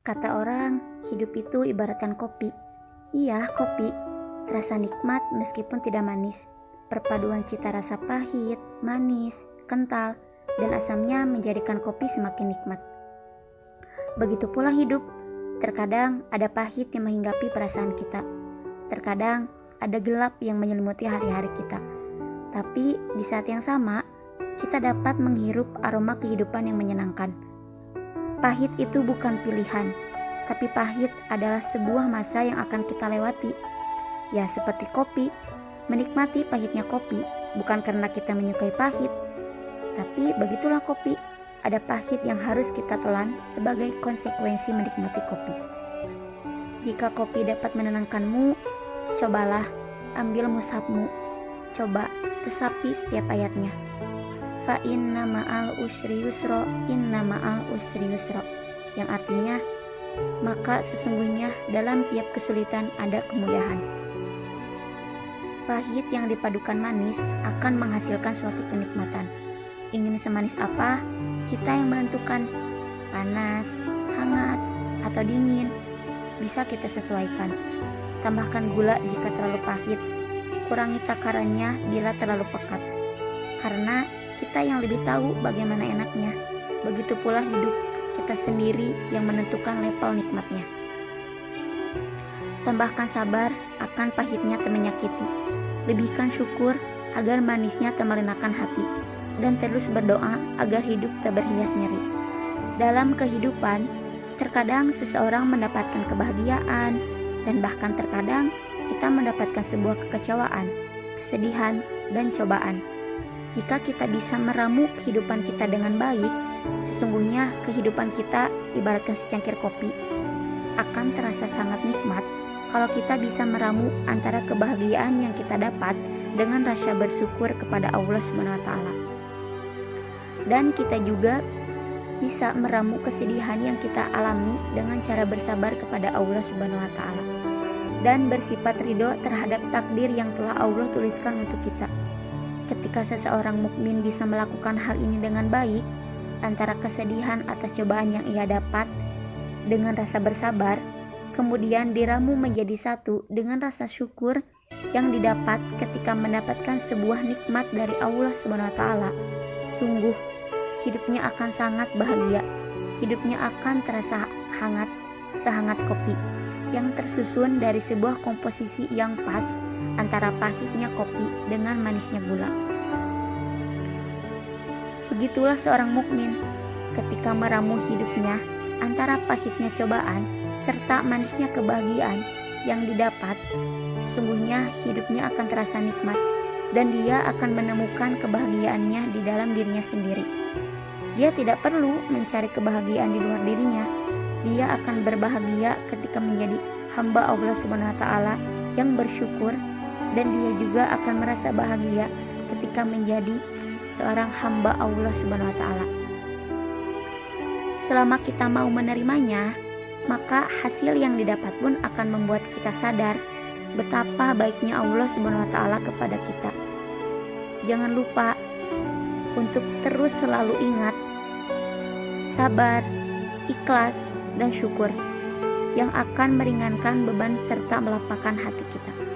Kata orang, hidup itu ibaratkan kopi. Iya, kopi. Terasa nikmat meskipun tidak manis. Perpaduan cita rasa pahit, manis, kental, dan asamnya menjadikan kopi semakin nikmat. Begitu pula hidup. Terkadang ada pahit yang menghinggapi perasaan kita. Terkadang ada gelap yang menyelimuti hari-hari kita. Tapi di saat yang sama, kita dapat menghirup aroma kehidupan yang menyenangkan. Pahit itu bukan pilihan, tapi pahit adalah sebuah masa yang akan kita lewati. Ya, seperti kopi, menikmati pahitnya kopi bukan karena kita menyukai pahit, tapi begitulah kopi. Ada pahit yang harus kita telan sebagai konsekuensi menikmati kopi. Jika kopi dapat menenangkanmu, cobalah ambil mushafmu, coba resapi setiap ayatnya. Fa inna ma'al usri yusra, inna ma'al usri yusra, yang artinya maka sesungguhnya dalam tiap kesulitan ada kemudahan. Pahit yang dipadukan manis akan menghasilkan suatu kenikmatan. Ingin semanis apa, kita yang menentukan. Panas, hangat, atau dingin bisa kita sesuaikan. Tambahkan gula jika terlalu pahit, kurangi takarannya bila terlalu pekat. Karena kita yang lebih tahu bagaimana enaknya. Begitu pula hidup, kita sendiri yang menentukan level nikmatnya. Tambahkan sabar akan pahitnya tak menyakiti. Lebihkan syukur agar manisnya tak melenakan hati. Dan terus berdoa agar hidup tak berhias nyeri. Dalam kehidupan, terkadang seseorang mendapatkan kebahagiaan, dan bahkan terkadang kita mendapatkan sebuah kekecewaan, kesedihan, dan cobaan. Jika kita bisa meramu kehidupan kita dengan baik, sesungguhnya kehidupan kita ibaratkan secangkir kopi. Akan terasa sangat nikmat kalau kita bisa meramu antara kebahagiaan yang kita dapat dengan rasa bersyukur kepada Allah SWT. Dan kita juga bisa meramu kesedihan yang kita alami dengan cara bersabar kepada Allah SWT. Dan bersifat ridho terhadap takdir yang telah Allah tuliskan untuk kita. Ketika seseorang mukmin bisa melakukan hal ini dengan baik, antara kesedihan atas cobaan yang ia dapat dengan rasa bersabar, kemudian diramu menjadi satu dengan rasa syukur yang didapat ketika mendapatkan sebuah nikmat dari Allah SWT. Sungguh, hidupnya akan sangat bahagia. Hidupnya akan terasa hangat, sehangat kopi yang tersusun dari sebuah komposisi yang pas antara pahitnya kopi dengan manisnya gula. Begitulah seorang mukmin ketika meramu hidupnya antara pahitnya cobaan serta manisnya kebahagiaan yang didapat, sesungguhnya hidupnya akan terasa nikmat dan dia akan menemukan kebahagiaannya di dalam dirinya sendiri. Dia tidak perlu mencari kebahagiaan di luar dirinya. Dia akan berbahagia ketika menjadi hamba Allah SWT yang bersyukur, dan dia juga akan merasa bahagia ketika menjadi seorang hamba Allah SWT. Selama kita mau menerimanya, maka hasil yang didapat pun akan membuat kita sadar betapa baiknya Allah SWT kepada kita. Jangan lupa untuk terus selalu ingat sabar, ikhlas, dan syukur yang akan meringankan beban serta melapangkan hati kita.